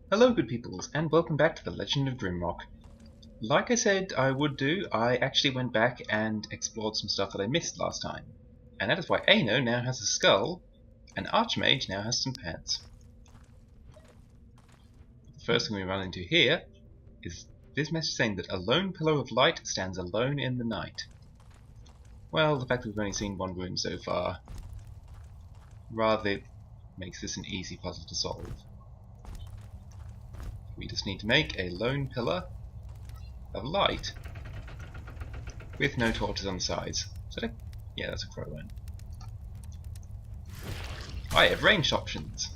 Hello good peoples, and welcome back to the Legend of Grimrock. Like I said I would do, I actually went back and explored some stuff that I missed last time. And that is why Aino now has a skull, and Archmage now has some pants. The first thing we run into here is this message saying that a lone pillar of light stands alone in the night. Well, the fact that we've only seen one room so far rather makes this an easy puzzle to solve. We just need to make a lone pillar of light with no torches on the sides. Yeah, that's a crow one. I have ranged options.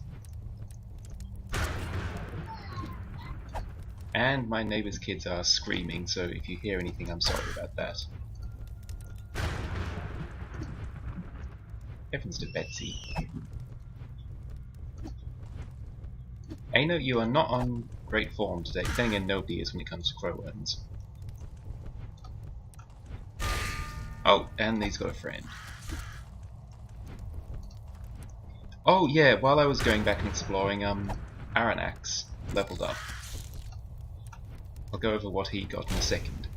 And my neighbour's kids are screaming, so if you hear anything, I'm sorry about that. Heavens to Betsy. Aino, you are not on great form today. Then again, nobody is when it comes to crowworms. Oh, and he's got a friend. Oh yeah, while I was going back and exploring, Aranax leveled up. I'll go over what he got in a second.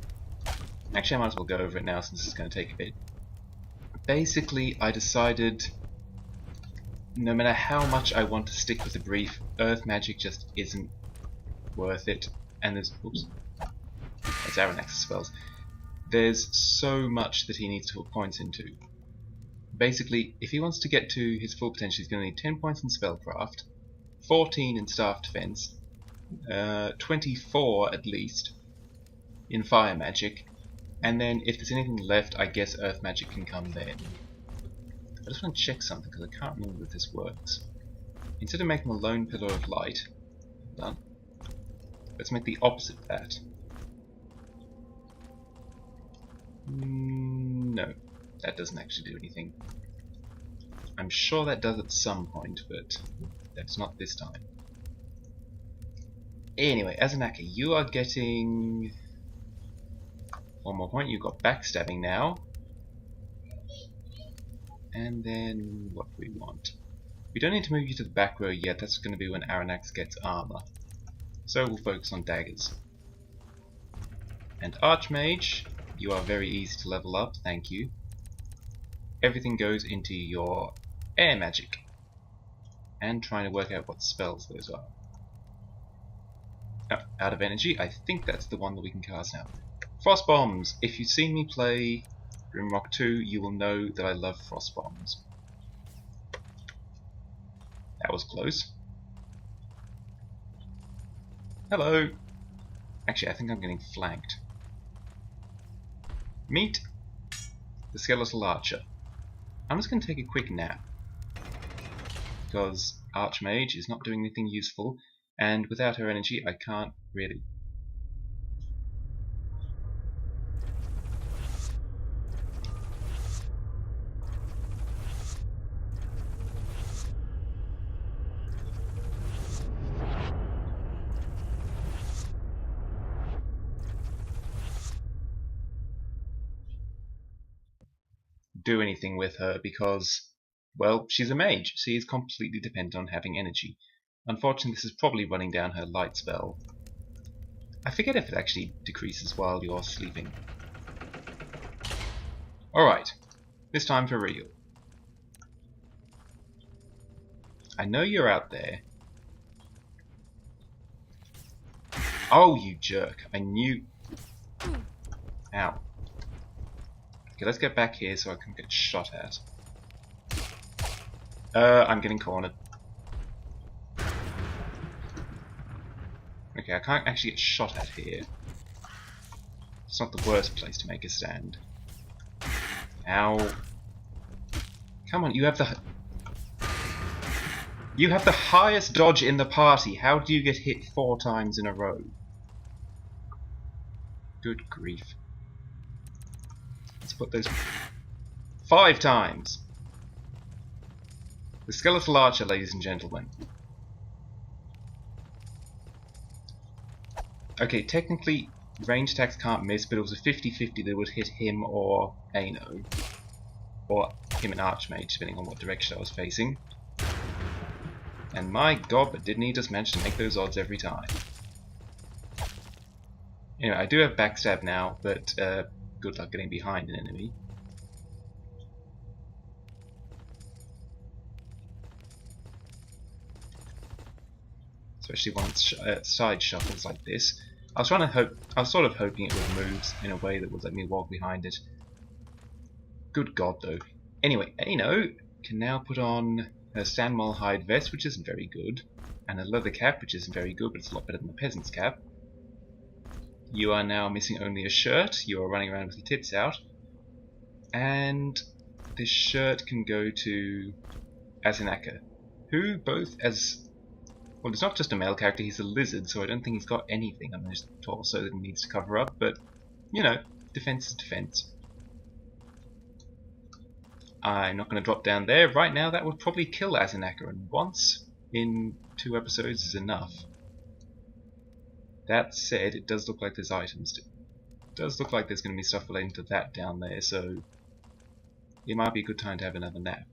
Actually, I might as well go over it now since it's going to take a bit. Basically, I decided no matter how much I want to stick with the brief, earth magic just isn't worth it. And there's Aranax's spells. There's so much that he needs to put points into. Basically, if he wants to get to his full potential, he's going to need 10 points in spellcraft, 14 in staff defense, 24 at least in fire magic, and then if there's anything left, I guess earth magic can come then. I just want to check something because I can't remember if this works. Instead of making a lone pillar of light, done. Let's make the opposite of that. No, that doesn't actually do anything. I'm sure that does at some point, but that's not this time. Anyway, Azanaka, you are getting one more point. You've got backstabbing now. And then what do we want? We don't need to move you to the back row yet. That's going to be when Aranax gets armor. So we'll focus on daggers. And Archmage, you are very easy to level up, thank you. Everything goes into your air magic. And trying to work out what spells those are. Oh, out of energy, I think that's the one that we can cast now. Frost Bombs! If you've seen me play Grimrock 2, you will know that I love Frost Bombs. That was close. Hello! Actually, I think I'm getting flanked. Meet the Skeletal Archer. I'm just going to take a quick nap. Because Archmage is not doing anything useful, and without her energy I can't really. Do anything with her because, well, she's a mage. She is completely dependent on having energy. Unfortunately, this is probably running down her light spell. I forget if it actually decreases while you're sleeping. Alright, this time for real. I know you're out there. Oh, you jerk. I knew... Ow. Okay, let's get back here so I can get shot at. I'm getting cornered. Okay, I can't actually get shot at here. It's not the worst place to make a stand. Ow. Come on, you have the... You have the highest dodge in the party. How do you get hit 4 times in a row? Good grief. Let's put those 5 times. The Skeletal Archer, ladies and gentlemen. Okay, technically range attacks can't miss, but it was a 50-50 that would hit him or Aino. Or him and Archmage, depending on what direction I was facing. And my god, but didn't he just manage to make those odds every time. Anyway, I do have backstab now, but good luck getting behind an enemy. Especially once side shuffles like this. I was sort of hoping it would move in a way that would let me walk behind it. Good god, though. Anyway, Ano can now put on her sandmole hide vest, which isn't very good, and a leather cap, which isn't very good, but it's a lot better than the peasant's cap. You are now missing only a shirt. You are running around with your tits out, and this shirt can go to Azanaka, who both as well, he's not just a male character, he's a lizard, so I don't think he's got anything on his torso that he needs to cover up, but, you know, defense is defense. I'm not going to drop down there. Right now, that would probably kill Azanaka, and once in 2 episodes is enough. That said, it does look like there's items. It does look like there's going to be stuff relating to that down there, so it might be a good time to have another nap.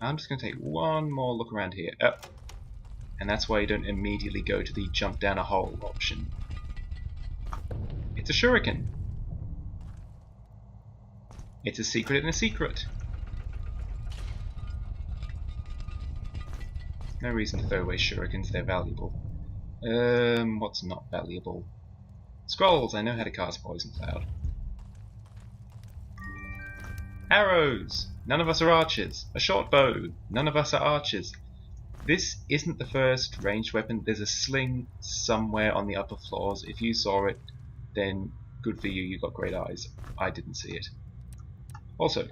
I'm just going to take one more look around here. And that's why you don't immediately go to the jump down a hole option. It's a shuriken. It's a secret in a secret. No reason to throw away shurikens, they're valuable. What's not valuable? Scrolls, I know how to cast Poison Cloud. Arrows! None of us are archers. A short bow. None of us are archers. This isn't the first ranged weapon. There's a sling somewhere on the upper floors. If you saw it, then good for you, you got great eyes. I didn't see it. Also,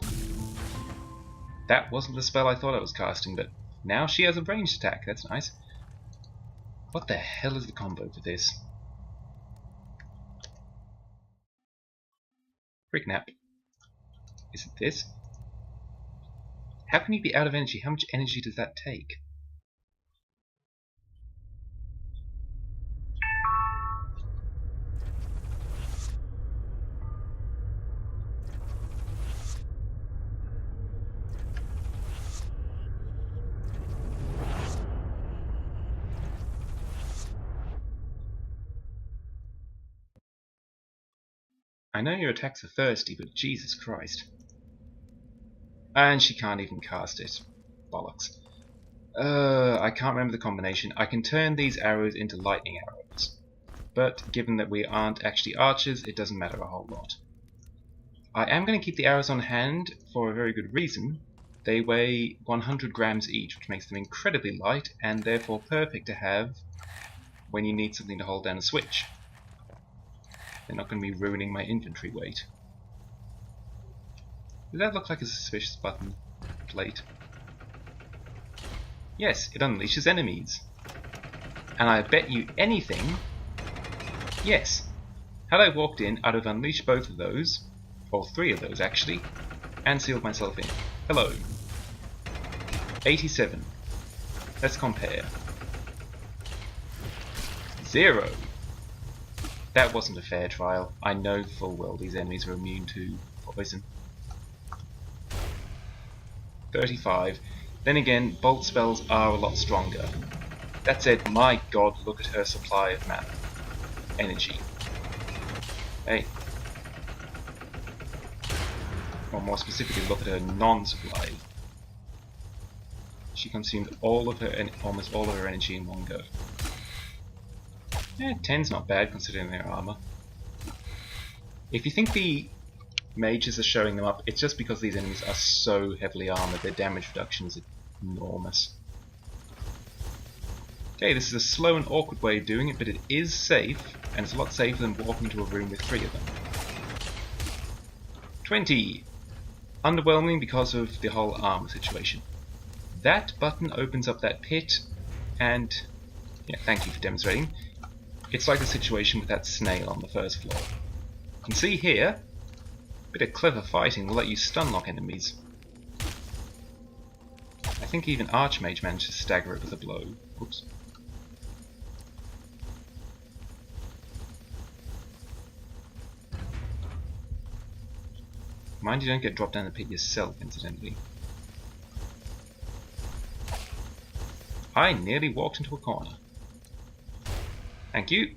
that wasn't the spell I thought I was casting, but now she has a ranged attack. That's nice. What the hell is the combo for this? Freak nap. Is it this? How can you be out of energy? How much energy does that take? I know your attacks are thirsty, but Jesus Christ. And she can't even cast it. Bollocks. I can't remember the combination. I can turn these arrows into lightning arrows. But given that we aren't actually archers, it doesn't matter a whole lot. I am going to keep the arrows on hand for a very good reason. They weigh 100 grams each, which makes them incredibly light, and therefore perfect to have when you need something to hold down a switch. They're not going to be ruining my inventory weight. Does that look like a suspicious button plate? Yes, it unleashes enemies. And I bet you anything, yes, had I walked in, I'd have unleashed both of those, or 3 of those actually, and sealed myself in. Hello. 87. Let's compare. 0. That wasn't a fair trial. I know full well these enemies are immune to poison. 35. Then again, bolt spells are a lot stronger. That said, my god, look at her supply of mana. Energy. Hey. Or more specifically, look at her non-supply. She consumed all of her, almost all of her energy in one go. Yeah, 10's not bad considering their armor. If you think the mages are showing them up, it's just because these enemies are so heavily armored, their damage reduction is enormous. Okay, this is a slow and awkward way of doing it, but it is safe, and it's a lot safer than walking into a room with 3 of them. 20. Underwhelming because of the whole armor situation. That button opens up that pit, and yeah, thank you for demonstrating. It's like the situation with that snail on the first floor. You can see here, a bit of clever fighting will let you stun lock enemies. I think even Archmage managed to stagger it with a blow. Oops. Mind you don't get dropped down the pit yourself, incidentally. I nearly walked into a corner. Thank you.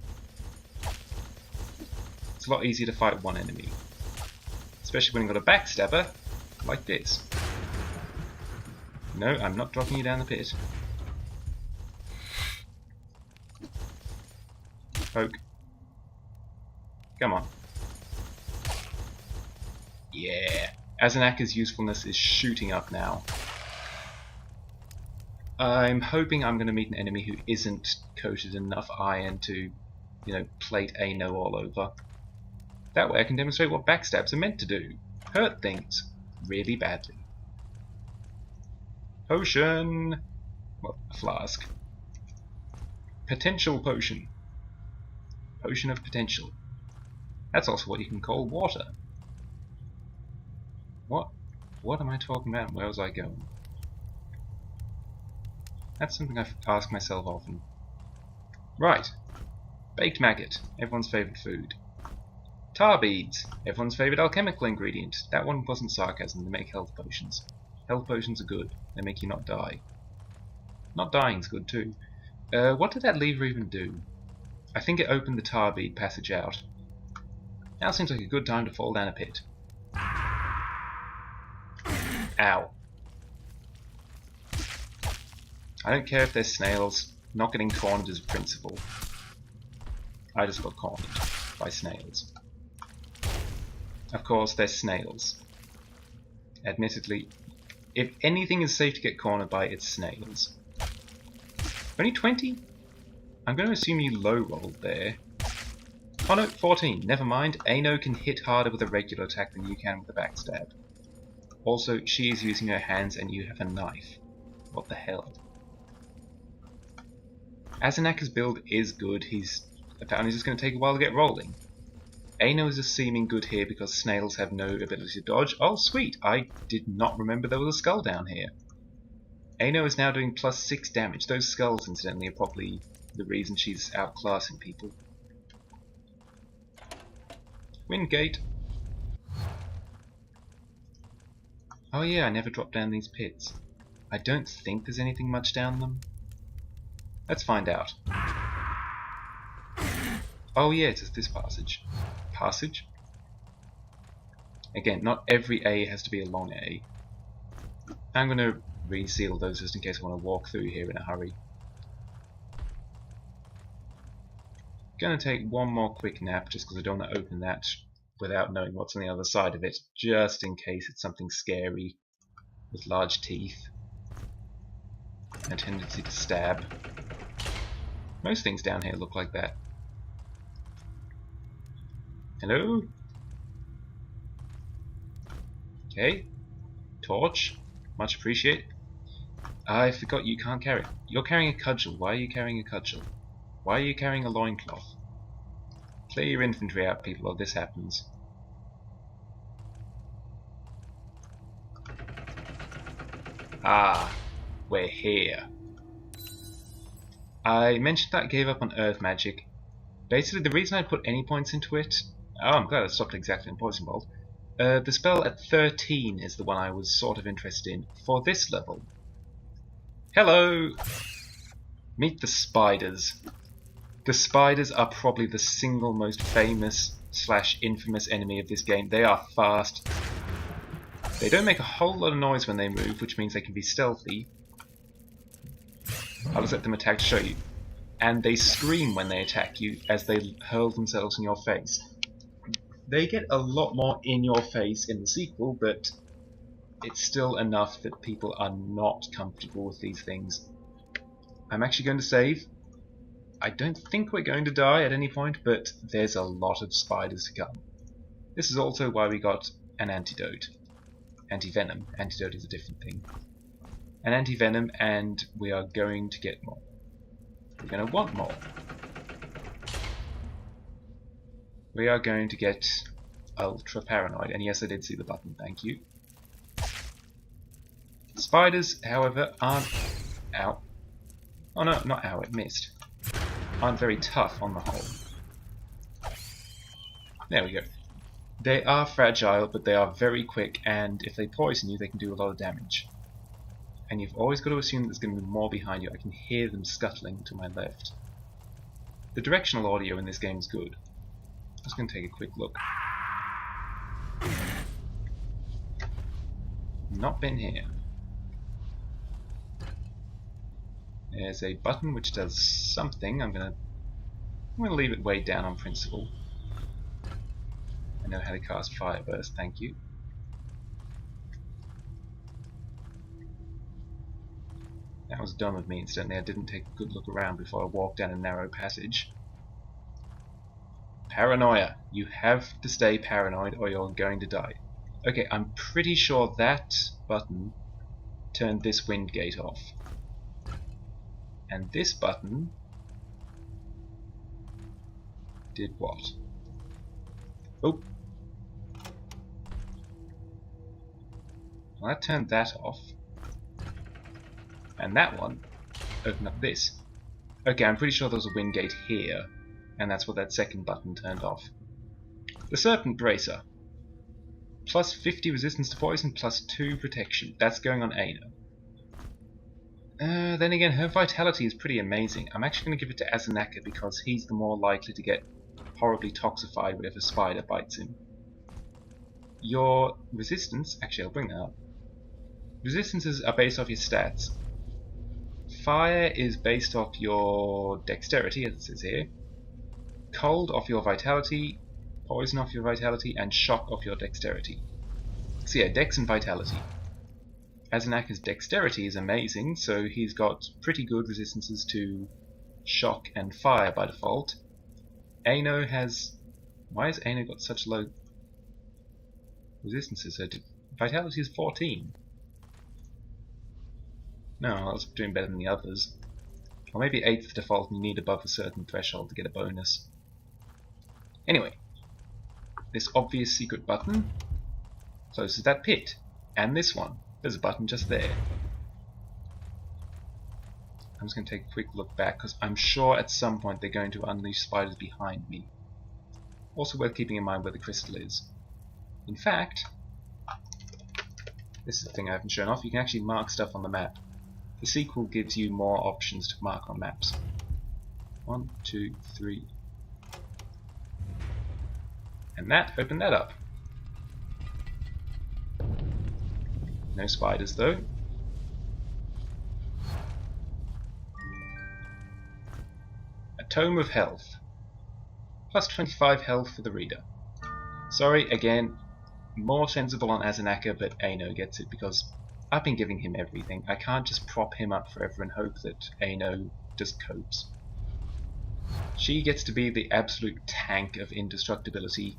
It's a lot easier to fight one enemy. Especially when you've got a backstabber like this. No, I'm not dropping you down the pit. Poke. Come on. Yeah. Azanaka's usefulness is shooting up now. I'm hoping I'm going to meet an enemy who isn't coated in enough iron to, you know, plate Ano all over. That way I can demonstrate what backstabs are meant to do. Hurt things. Really badly. Potion! Well, a flask. Potential potion. Potion of potential. That's also what you can call water. What am I talking about? Where was I going? That's something I ask myself often. Right. Baked maggot. Everyone's favourite food. Tar beads. Everyone's favourite alchemical ingredient. That one wasn't sarcasm. They make health potions. Health potions are good. They make you not die. Not dying's good too. What did that lever even do? I think it opened the tar bead passage out. Now seems like a good time to fall down a pit. Ow. I don't care if they're snails. Not getting cornered is a principle. I just got cornered by snails. Of course, they're snails. Admittedly, if anything is safe to get cornered by, it's snails. Only 20? I'm going to assume you low rolled there. Oh no, 14. Never mind. Ano can hit harder with a regular attack than you can with a backstab. Also, she is using her hands and you have a knife. What the hell? Azanaka's build is good. He's apparently just going to take a while to get rolling. Ano is just seeming good here because snails have no ability to dodge. Oh sweet, I did not remember there was a skull down here. Ano is now doing plus 6 damage. Those skulls, incidentally, are probably the reason she's outclassing people. Windgate. Oh yeah, I never dropped down these pits. I don't think there's anything much down them. Let's find out. Oh yeah, it's this passage. Passage? Again, not every A has to be a long A. I'm going to reseal those just in case I want to walk through here in a hurry. Gonna take one more quick nap just because I don't want to open that without knowing what's on the other side of it, just in case it's something scary with large teeth and a tendency to stab. Most things down here look like that. Hello? Okay. Torch. Much appreciated. I forgot you can't carry it. You're carrying a cudgel. Why are you carrying a cudgel? Why are you carrying a loincloth? Clear your infantry out, people, or this happens. Ah, we're here. I mentioned that I gave up on earth magic. Basically, the reason I put any points into it... Oh, I'm glad I stopped exactly on Poison Bolt. The spell at 13 is the one I was sort of interested in for this level. Hello! Meet the spiders. The spiders are probably the single most famous / infamous enemy of this game. They are fast. They don't make a whole lot of noise when they move, which means they can be stealthy. I'll just let them attack to show you. And they scream when they attack you as they hurl themselves in your face. They get a lot more in your face in the sequel, but it's still enough that people are not comfortable with these things. I'm actually going to save. I don't think we're going to die at any point, but there's a lot of spiders to come. This is also why we got an antidote. Anti-venom. Antidote is a different thing. An anti-venom, and we are going to get more. We're going to want more. We are going to get ultra paranoid, and yes, I did see the button, thank you. Spiders, however, aren't... Ow. Oh no, not ow, it missed. Aren't very tough on the whole. There we go. They are fragile, but they are very quick, and if they poison you, they can do a lot of damage. And you've always got to assume there's going to be more behind you. I can hear them scuttling to my left. The directional audio in this game is good. I'm just going to take a quick look. Not been here. There's a button which does something. I'm gonna leave it way down on principle. I know how to cast Fire Burst, thank you. That was dumb of me, incidentally. I didn't take a good look around before I walked down a narrow passage. Paranoia. You have to stay paranoid or you're going to die. Okay, I'm pretty sure that button turned this wind gate off. And this button did what? Oh! Well, that turned that off. And that one opened up this. Okay, I'm pretty sure there was a wind gate here, and that's what that second button turned off. The Serpent Bracer. Plus 50 resistance to poison, plus 2 protection. That's going on Aino. Then again, her vitality is pretty amazing. I'm actually going to give it to Azanaka because he's the more likely to get horribly toxified whenever a spider bites him. Your resistance... Actually, I'll bring that up. Resistances are based off your stats. Fire is based off your dexterity, as it says here. Cold off your vitality. Poison off your vitality. And shock off your dexterity. So yeah, dex and vitality. Azanaka's dexterity is amazing, so he's got pretty good resistances to shock and fire by default. Aino has... Why has Aino got such low resistances? Her vitality is 14. No, I was doing better than the others. Or maybe 8's the default and you need above a certain threshold to get a bonus. Anyway, this obvious secret button closes that pit. And this one. There's a button just there. I'm just going to take a quick look back because I'm sure at some point they're going to unleash spiders behind me. Also worth keeping in mind where the crystal is. In fact, this is the thing I haven't shown off. You can actually mark stuff on the map. The sequel gives you more options to mark on maps. 1, 2, 3. And that opened that up. No spiders though. A Tome of Health. Plus 25 health for the reader. Sorry, again, more sensible on Azanaka, but Aino gets it because I've been giving him everything. I can't just prop him up forever and hope that Aino just copes. She gets to be the absolute tank of indestructibility.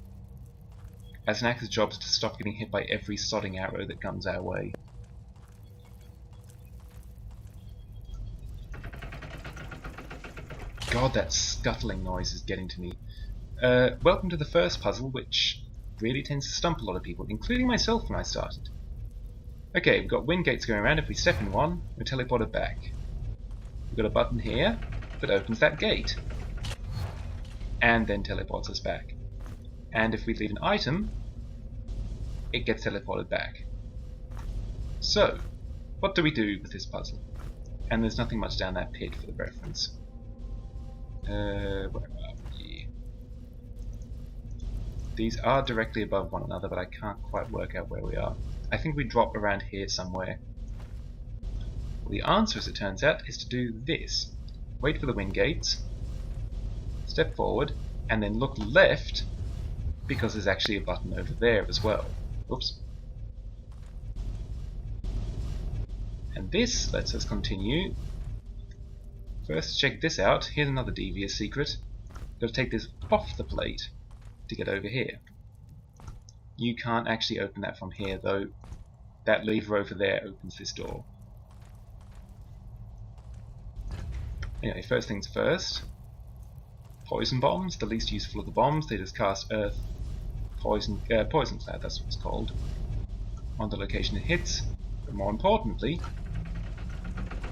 Azanaka's job is to stop getting hit by every sodding arrow that comes our way. God, that scuttling noise is getting to me. Welcome to the first puzzle, which really tends to stump a lot of people, including myself when I started. Okay, we've got wind gates going around. If we step in one, we're teleported back. We've got a button here that opens that gate. And then teleports us back. And if we leave an item, it gets teleported back. So, what do we do with this puzzle? And there's nothing much down that pit for the reference. Where are we? These are directly above one another, but I can't quite work out where we are. I think we drop around here somewhere. Well, the answer, as it turns out, is to do this. Wait for the wind gates, step forward, and then look left, because there's actually a button over there as well. Oops. And this lets us continue. First, check this out. Here's another devious secret. Got to take this off the plate to get over here. You can't actually open that from here, though. That lever over there opens this door. Anyway, first things first. Poison bombs, the least useful of the bombs. They just cast Earth Poison Cloud, that's what it's called, on the location it hits. But more importantly,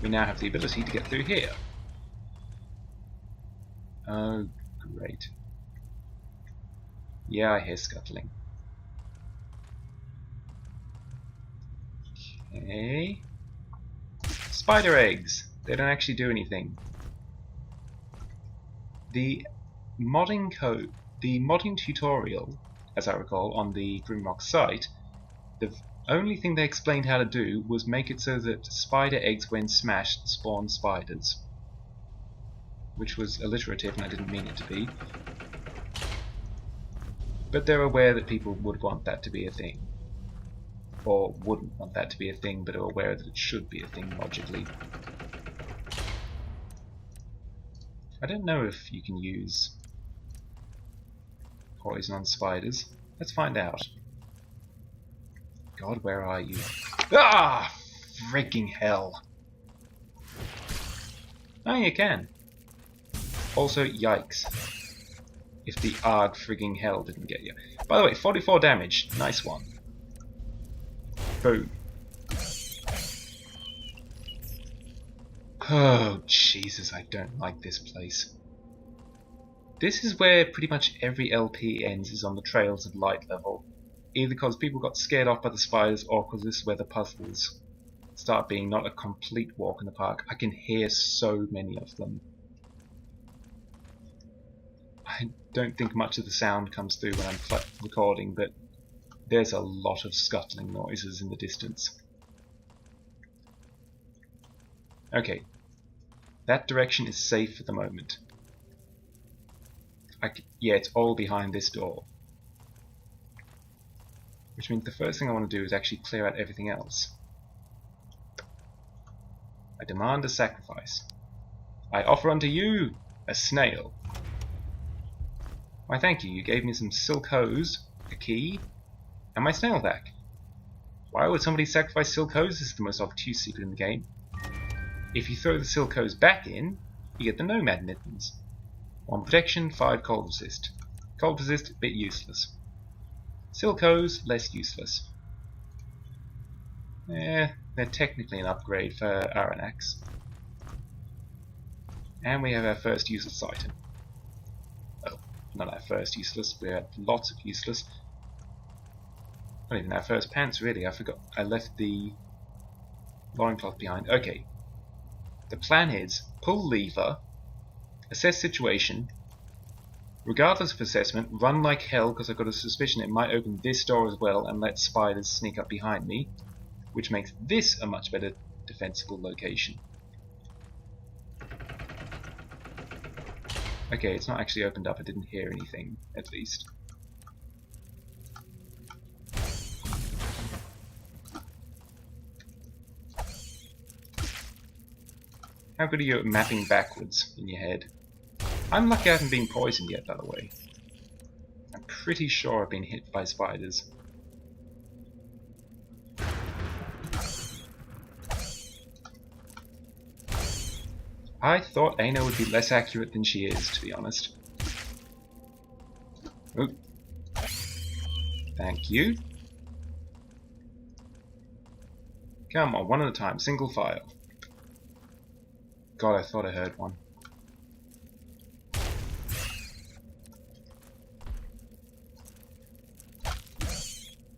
we now have the ability to get through here. Oh, great. Yeah, I hear scuttling. Okay. Spider eggs! They don't actually do anything. The modding tutorial, as I recall, on the Grimrock site, the only thing they explained how to do was make it so that spider eggs, when smashed, spawn spiders. Which was alliterative and I didn't mean it to be. But they're aware that people would want that to be a thing. Or wouldn't want that to be a thing, but are aware that it should be a thing logically. I don't know if you can use poison on spiders. Let's find out. God, where are you? Ah! Freaking hell. Oh, you can. Also, yikes. If the arg frigging hell didn't get you. By the way, 44 damage. Nice one. Boom. Oh, Jesus, I don't like this place. This is where pretty much every LP ends, is on the Trails of Light level. Either because people got scared off by the spiders, or because this is where the puzzles start being not a complete walk in the park. I can hear so many of them. I don't think much of the sound comes through when I'm recording, but there's a lot of scuttling noises in the distance. Okay, that direction is safe for the moment. Yeah, it's all behind this door. Which means the first thing I want to do is actually clear out everything else. I demand a sacrifice. I offer unto you a snail. Why, thank you. You gave me some silk hose, a key, and my snail back. Why would somebody sacrifice silk hose? This is the most obtuse secret in the game. If you throw the silk hose back in, you get the nomad mittens. 1 protection, 5 cold resist. Cold resist, bit useless. Silk hose, less useless. They're technically an upgrade for Aranax. And we have our first useless item. Oh, not our first useless, we have lots of useless. Not even our first pants, really. I forgot. I left the loincloth behind. Okay. The plan is, pull lever, assess situation, regardless of assessment, run like hell because I've got a suspicion it might open this door as well and let spiders sneak up behind me, which makes this a much better defensible location. Okay, it's not actually opened up, I didn't hear anything, at least. How good are you at mapping backwards in your head? I'm lucky I haven't been poisoned yet, by the way. I'm pretty sure I've been hit by spiders. I thought Aina would be less accurate than she is, to be honest. Oop. Thank you. Come on, one at a time, single file. God, I thought I heard one.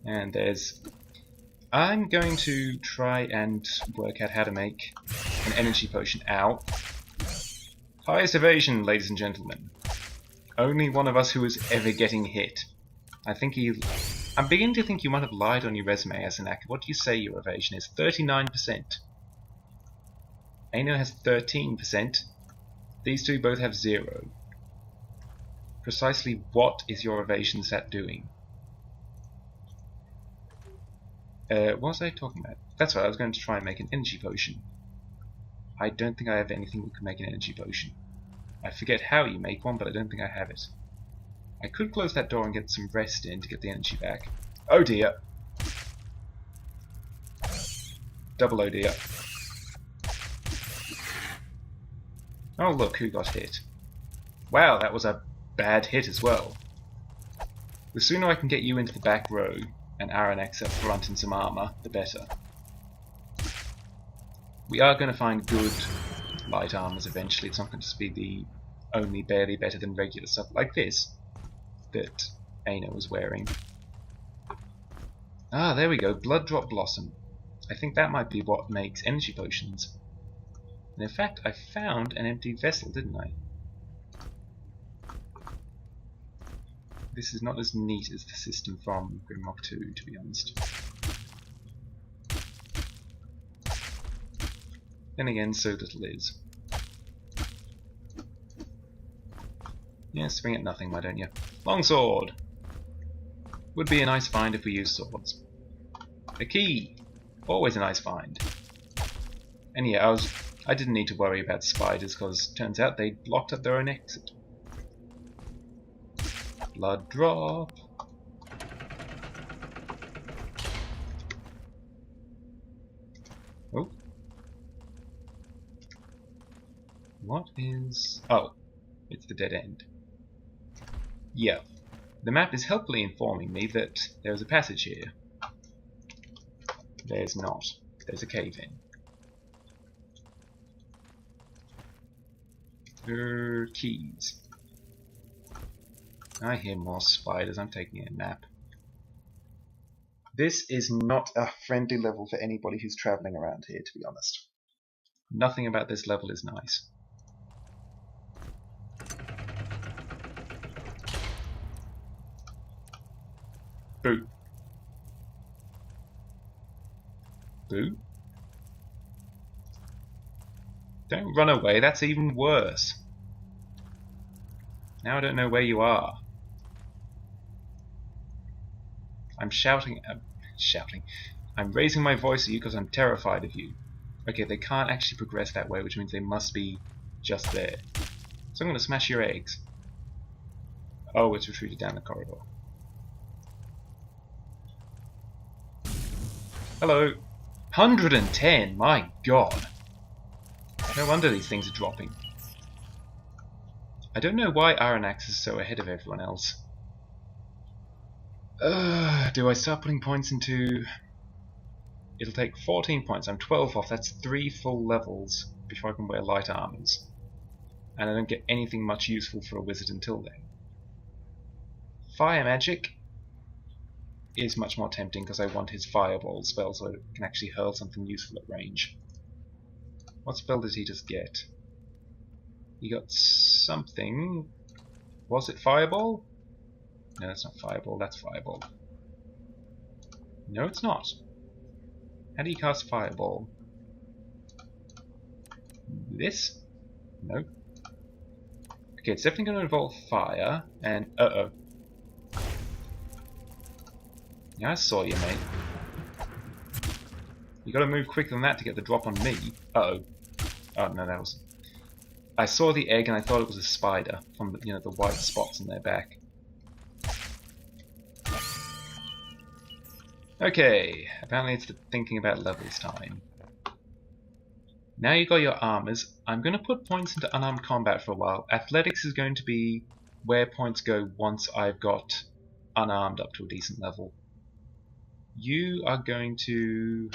And there's... I'm going to try and work out how to make an energy potion. Ow. Highest evasion, ladies and gentlemen. Only one of us who is ever getting hit. I'm beginning to think you might have lied on your resume as an actor. What do you say your evasion is? 39%. Aino has 13%. These two both have 0. Precisely what is your evasion stat doing? What was I talking about? That's right, I was going to try and make an energy potion. I don't think I have anything that could make an energy potion. I forget how you make one, but I don't think I have it. I could close that door and get some rest in to get the energy back. Oh dear! Double oh dear. Oh look, who got hit. Wow, that was a bad hit as well. The sooner I can get you into the back row, and Aranax up front in some armour, the better. We are going to find good light armours eventually. It's not going to be the only barely better than regular stuff like this that Aina was wearing. Ah, there we go. Blood Drop Blossom. I think that might be what makes energy potions. And in fact, I found an empty vessel, didn't I? This is not as neat as the system from Grimrock 2, to be honest. Then again, so little is. Yeah, swing at nothing, why don't you? Longsword! Would be a nice find if we used swords. A key! Always a nice find. And yeah, I didn't need to worry about spiders, because turns out they blocked up their own exit. Blood drop! Oh. What is... oh, it's the dead end. Yeah. The map is helpfully informing me that there is a passage here. There's not. There's a cave-in. Keys. I hear more spiders. I'm taking a nap. This is not a friendly level for anybody who's travelling around here, to be honest. Nothing about this level is nice. Boo. Boo? Don't run away, that's even worse. Now I don't know where you are. I'm shouting. I'm raising my voice at you because I'm terrified of you. Okay, they can't actually progress that way, which means they must be just there. So I'm going to smash your eggs. Oh, it's retreated down the corridor. Hello. 110, my god. No wonder these things are dropping. I don't know why Aranax is so ahead of everyone else. Do I start putting points into... It'll take 14 points. I'm 12 off. That's 3 full levels before I can wear light armors. And I don't get anything much useful for a wizard until then. Fire magic is much more tempting because I want his fireball spell so I can actually hurl something useful at range. What spell did he just get? He got something. Was it fireball? No, that's not fireball, that's fireball. No, it's not. How do you cast fireball? This? No. Okay, it's definitely going to involve fire, and uh-oh. Yeah, I saw you, mate. You gotta move quicker than that to get the drop on me. Uh-oh. Oh, no, that was... I saw the egg and I thought it was a spider from the, the white spots in their back. Okay, apparently it's the thinking about levels time. Now you got your armors, I'm going to put points into unarmed combat for a while. Athletics is going to be where points go once I've got unarmed up to a decent level. You are going to...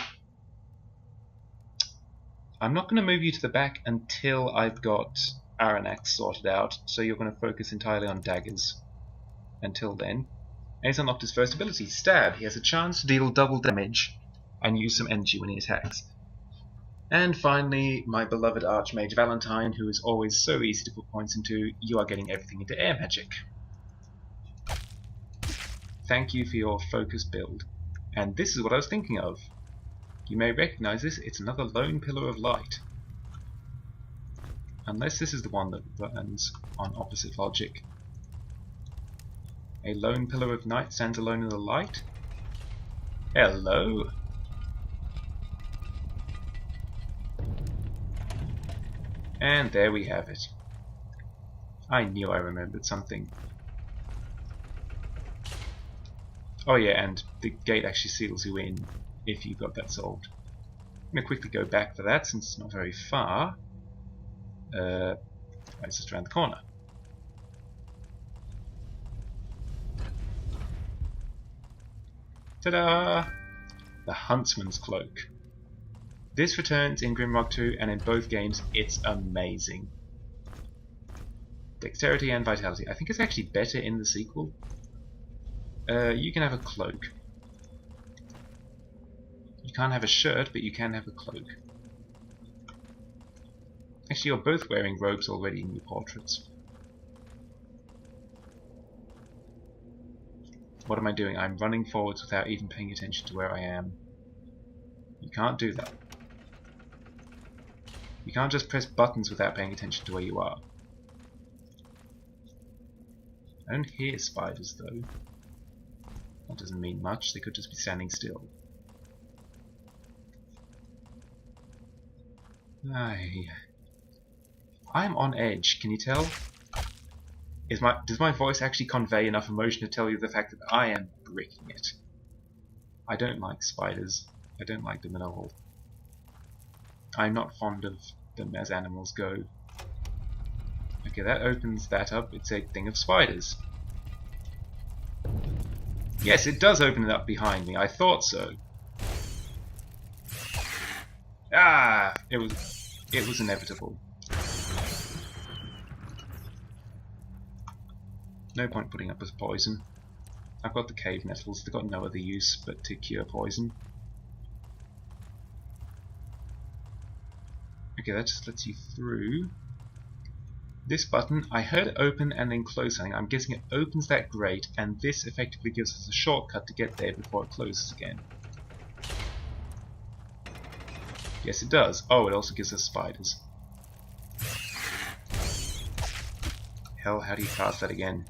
I'm not going to move you to the back until I've got Aranax sorted out, so you're going to focus entirely on daggers until then. And he's unlocked his first ability, Stab. He has a chance to deal double damage and use some energy when he attacks. And finally, my beloved Archmage Valentine, who is always so easy to put points into, you are getting everything into air magic. Thank you for your focused build. And this is what I was thinking of. You may recognize this, it's another lone pillar of light. Unless this is the one that runs on opposite logic. A lone pillar of night stands alone in the light? Hello? And there we have it. I knew I remembered something. Oh yeah, and the gate actually seals you in if you got that solved. I'm going to quickly go back for that since it's not very far. It's just around the corner. Ta-da! The Huntsman's Cloak. This returns in Grimrock 2, and in both games it's amazing. Dexterity and Vitality. I think it's actually better in the sequel. You can have a cloak. You can't have a shirt, but you can have a cloak. Actually, you're both wearing robes already in your portraits. What am I doing? I'm running forwards without even paying attention to where I am. You can't do that. You can't just press buttons without paying attention to where you are. I don't hear spiders, though. That doesn't mean much. They could just be standing still. I'm on edge, can you tell? Does my voice actually convey enough emotion to tell you the fact that I am bricking it? I don't like spiders. I don't like them at all. I'm not fond of them as animals go. Okay, that opens that up. It's a thing of spiders. Yes, it does open it up behind me. I thought so. Ah! It was inevitable. No point putting up with poison. I've got the cave nettles. They've got no other use but to cure poison. Okay, that just lets you through. This button, I heard it open and then close something. I'm guessing it opens that grate, and this effectively gives us a shortcut to get there before it closes again. Yes, it does. Oh, it also gives us spiders. Hell, how do you cast that again?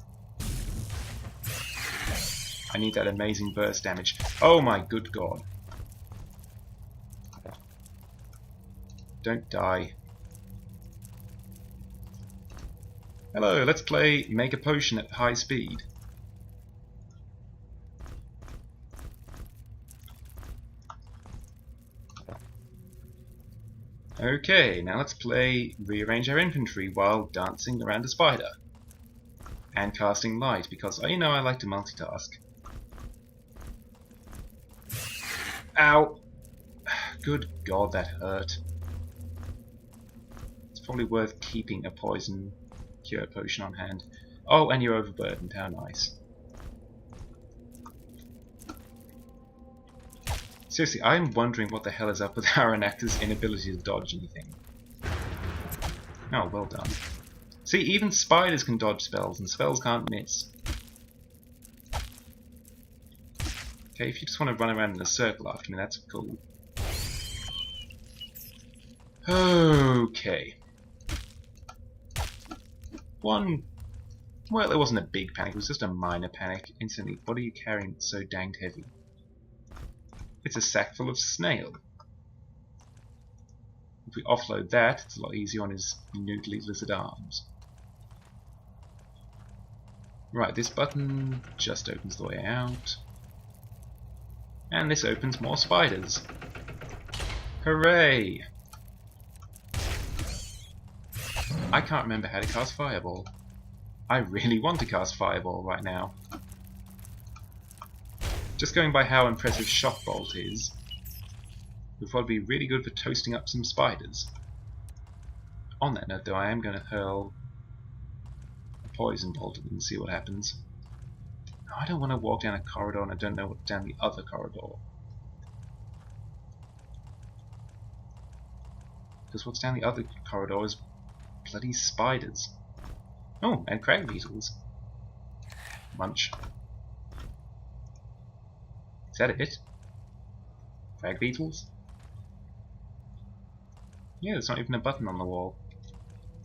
I need that amazing burst damage. Oh my good god. Don't die. Hello, let's play Make a Potion at high speed. Okay, now let's play Rearrange Our Infantry while dancing around a spider. And casting light, because, you know, I like to multitask. Ow! Good god, that hurt. It's probably worth keeping a poison cure potion on hand. Oh, and you're overburdened, how nice. Seriously, I'm wondering what the hell is up with Aranak's inability to dodge anything. Oh, well done. See, even spiders can dodge spells, and spells can't miss. Okay, if you just want to run around in a circle after me, that's cool. Okay. Well, it wasn't a big panic, it was just a minor panic. Instantly, what are you carrying that's so danged heavy? It's a sack full of snail. If we offload that, it's a lot easier on his noodly lizard arms. Right, this button just opens the way out. And this opens more spiders. Hooray! I can't remember how to cast Fireball. I really want to cast Fireball right now. Just going by how impressive Shock Bolt is, would probably be really good for toasting up some spiders. On that note though, I am going to hurl a Poison Bolt at them and see what happens. No, I don't want to walk down a corridor and I don't know what's down the other corridor. Because what's down the other corridor is bloody spiders. Oh, and crag beetles. Munch. Is that it? Crag beetles? Yeah, there's not even a button on the wall.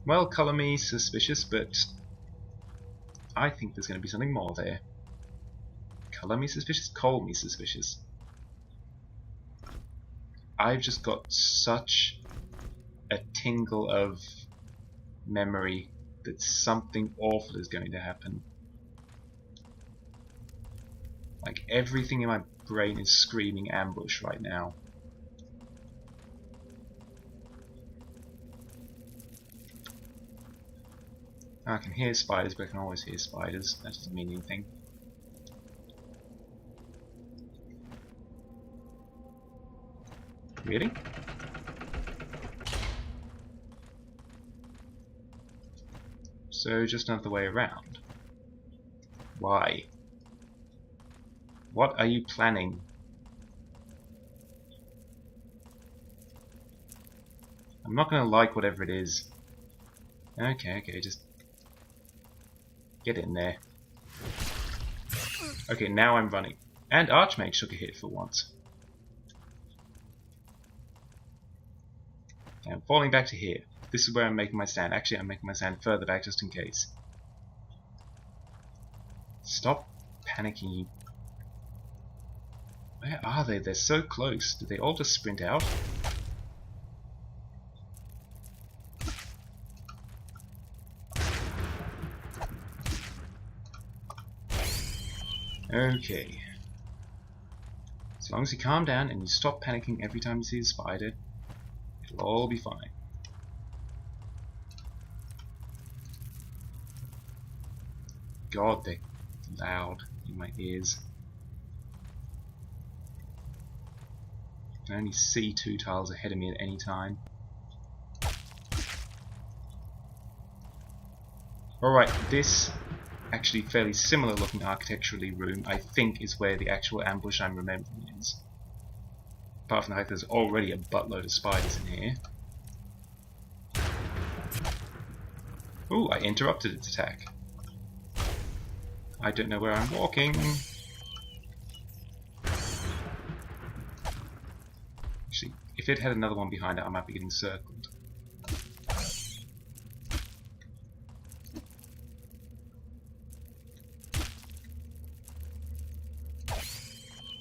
Well, colour me suspicious, but I think there's going to be something more there. Colour me suspicious? Call me suspicious. I've just got such a tingle of memory that something awful is going to happen. Like, everything in my brain is screaming ambush right now. I can hear spiders, but I can always hear spiders. That doesn't mean anything. Really? So, just another way around. Why? What are you planning? I'm not gonna like whatever it is. Okay, just get in there. Okay, now I'm running. And Archmage took a hit for once. Okay, I'm falling back to here. This is where I'm making my stand. Actually, I'm making my stand further back just in case. Stop panicking, you. Where are they? They're so close. Did they all just sprint out? Okay. As long as you calm down and you stop panicking every time you see a spider, it'll all be fine. God, they're loud in my ears. I can only see 2 tiles ahead of me at any time. Alright, this actually fairly similar looking architecturally room I think is where the actual ambush I'm remembering is. Apart from the fact there's already a buttload of spiders in here. Ooh, I interrupted its attack. I don't know where I'm walking. Actually, if it had another one behind it, I might be getting circled.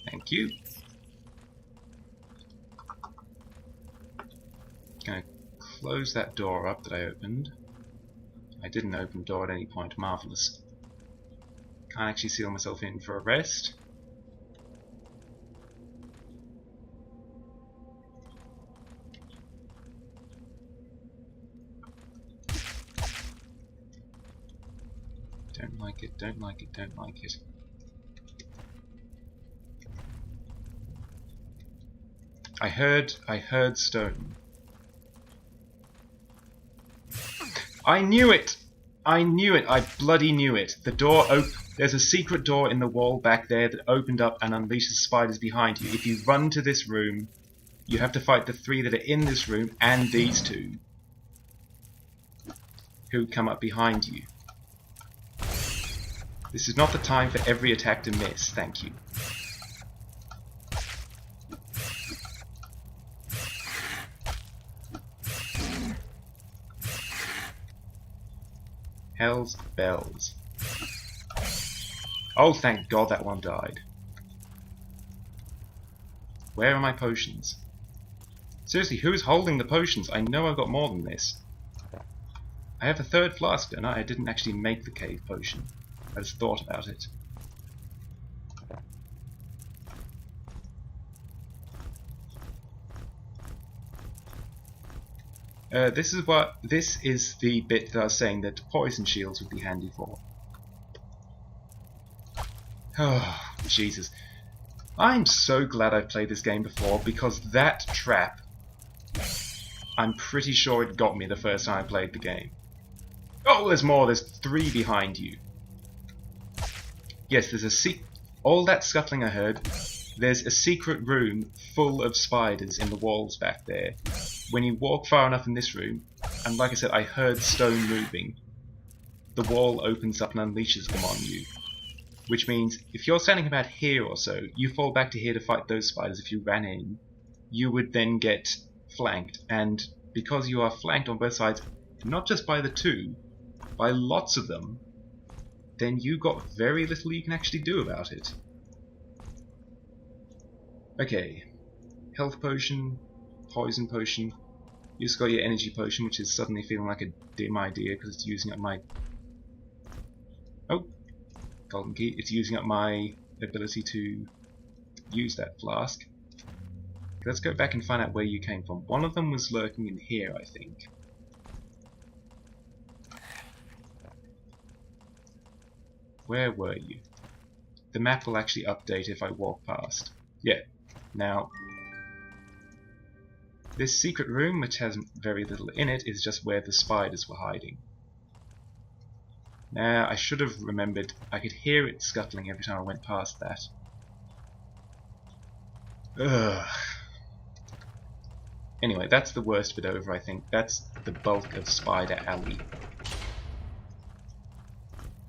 Thank you. Gonna close that door up that I opened. I didn't open the door at any point. Marvellous. Can't actually seal myself in for a rest. Don't like it, don't like it, don't like it. I heard stone. I knew it! I knew it! I bloody knew it! The door there's a secret door in the wall back there that opened up and unleashes spiders behind you. If you run to this room, you have to fight the 3 that are in this room and these 2 who come up behind you. This is not the time for every attack to miss, thank you. Hell's bells. Oh, thank God that one died. Where are my potions? Seriously, who's holding the potions? I know I've got more than this. I have a 3rd flask, don't I? I didn't actually make the cave potion. I just thought about it. This is the bit that I was saying that poison shields would be handy for. Oh, Jesus. I'm so glad I've played this game before, because that trap, I'm pretty sure it got me the first time I played the game. Oh, there's more. There's 3 behind you. Yes, there's all that scuttling I heard, there's a secret room full of spiders in the walls back there. When you walk far enough in this room, and like I said, I heard stone moving, the wall opens up and unleashes them on you. Which means, if you're standing about here or so, you fall back to here to fight those spiders. If you ran in, you would then get flanked. And because you are flanked on both sides, not just by the 2, by lots of them, then you got very little you can actually do about it. Okay. Health potion, poison potion. You just got your energy potion, which is suddenly feeling like a dim idea because it's using up my... Oh! Golden key. It's using up my ability to use that flask. Let's go back and find out where you came from. One of them was lurking in here, I think. Where were you? The map will actually update if I walk past. Yeah. Now, this secret room, which has very little in it, is just where the spiders were hiding. Now, I should have remembered, I could hear it scuttling every time I went past that. Ugh. Anyway, that's the worst bit over, I think. That's the bulk of Spider Alley.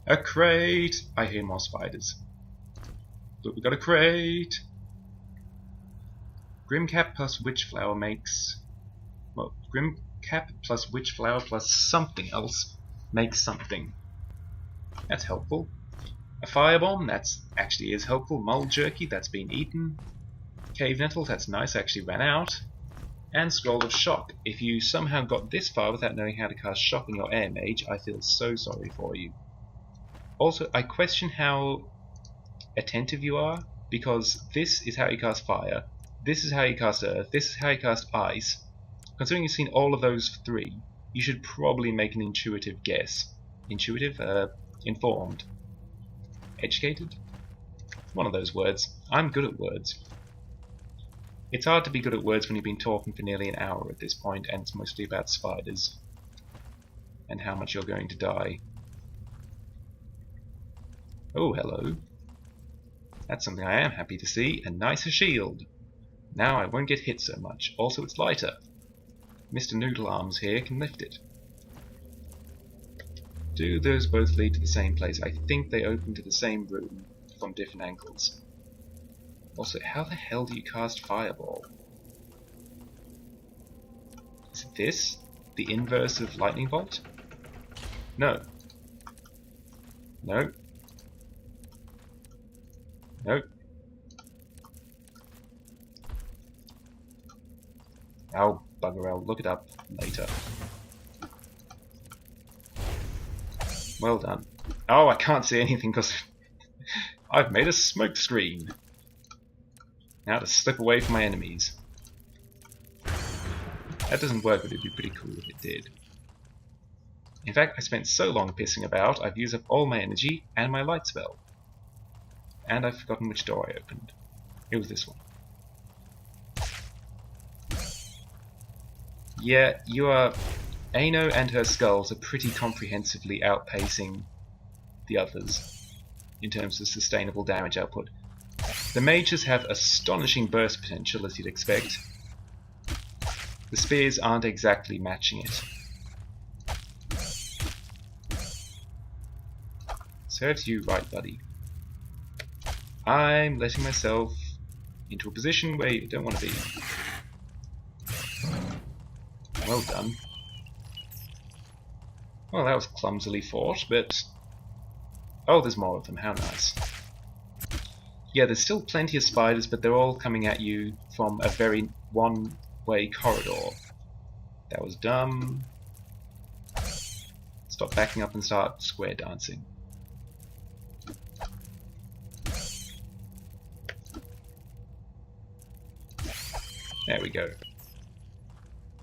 A crate! I hear more spiders. Look, we got a crate! Grimcap plus Witchflower makes... Well, Grimcap plus Witchflower plus something else makes something. That's helpful. A firebomb, that's actually is helpful. Mold jerky, that's been eaten. Cave nettle, that's nice, actually ran out. And Scroll of Shock. If you somehow got this far without knowing how to cast Shock on your air mage, I feel so sorry for you. Also, I question how attentive you are, because this is how you cast fire, this is how you cast earth, this is how you cast ice. Considering you've seen all of those three, you should probably make an intuitive guess. Intuitive? Informed. Educated? One of those words. I'm good at words. It's hard to be good at words when you've been talking for nearly an hour at this point, and it's mostly about spiders. And how much you're going to die. Oh, hello. That's something I am happy to see. A nicer shield. Now I won't get hit so much. Also, it's lighter. Mr. Noodle Arms here can lift it. Do those both lead to the same place? I think they open to the same room from different angles. Also, how the hell do you cast Fireball? Is this the inverse of Lightning Bolt? No. No. Nope. Oh, bugger, I'll look it up later. Well done. Oh, I can't see anything because I've made a smoke screen. Now to slip away from my enemies. That doesn't work, but it'd be pretty cool if it did. In fact, I spent so long pissing about, I've used up all my energy and my light spell. And I've forgotten which door I opened. It was this one. Yeah, you are... Aino and her skulls are pretty comprehensively outpacing the others in terms of sustainable damage output. The mages have astonishing burst potential, as you'd expect. The spears aren't exactly matching it. Serves you right, buddy. I'm letting myself into a position where you don't want to be. Well done. Well, that was clumsily fought, but... Oh, there's more of them, how nice. Yeah, there's still plenty of spiders, but they're all coming at you from a very one-way corridor. That was dumb. Stop backing up and start square dancing. There we go.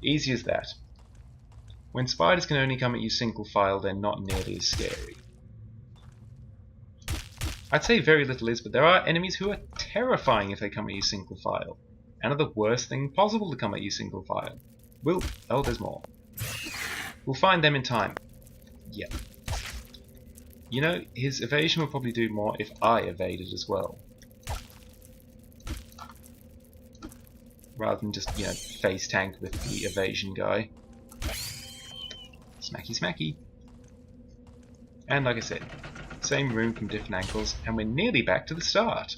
Easy as that. When spiders can only come at you single file, they're not nearly as scary. I'd say very little is, but there are enemies who are terrifying if they come at you single file, and are the worst thing possible to come at you single file. Oh, there's more. We'll find them in time. Yep. You know, his evasion will probably do more if I evaded as well. Rather than just, you know, face tank with the evasion guy. Smacky smacky. And like I said, same room from different angles, and we're nearly back to the start.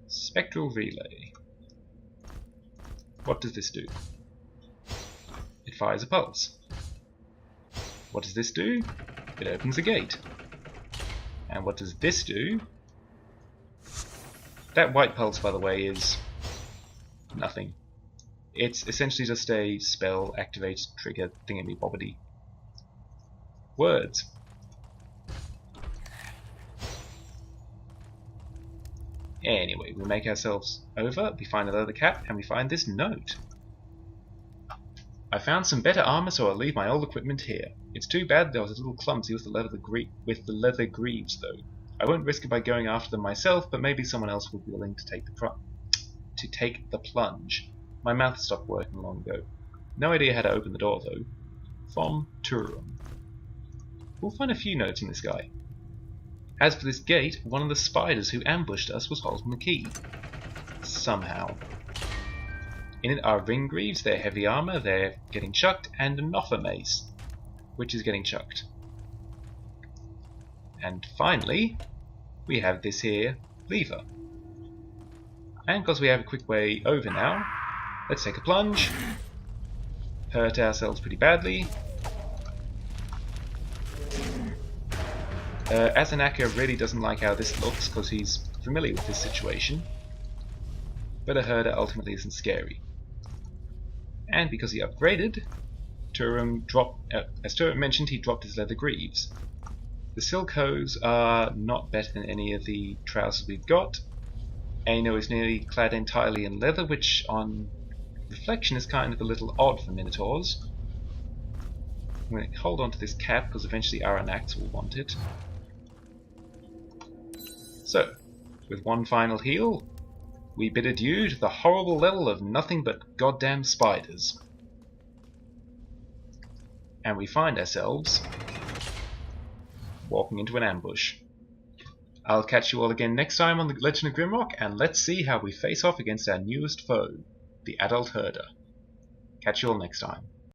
Spectral relay. What does this do? It fires a pulse. What does this do? It opens a gate. And what does this do? That white pulse, by the way, is nothing. It's essentially just a spell activate trigger thingamy-bobbity. Words. Anyway, we make ourselves over, we find another cap, and we find this note. I found some better armor, so I'll leave my old equipment here. It's too bad that I was a little clumsy with the leather greaves, though. I won't risk it by going after them myself, but maybe someone else will be willing to take the plunge. My mouth stopped working long ago. No idea how to open the door, though. From Turum. We'll find a few notes in this guy. As for this gate, one of the spiders who ambushed us was holding the key. Somehow. In it are ring greaves, their heavy armor, they're getting chucked, and an offer mace, which is getting chucked. And finally, we have this here lever. And because we have a quick way over now, let's take a plunge. Hurt ourselves pretty badly. Azanaka really doesn't like how this looks because he's familiar with this situation. But a herder ultimately isn't scary. And because he upgraded, as Turum mentioned, he dropped his leather greaves. The silk hose are not better than any of the trousers we've got. Aino is nearly clad entirely in leather, which on reflection is kind of a little odd for Minotaurs. I'm going to hold on to this cap because eventually Aranax will want it. So, with one final heal, we bid adieu to the horrible level of nothing but goddamn spiders. And we find ourselves walking into an ambush. I'll catch you all again next time on the Legend of Grimrock, and let's see how we face off against our newest foe, the Adult Herder. Catch you all next time.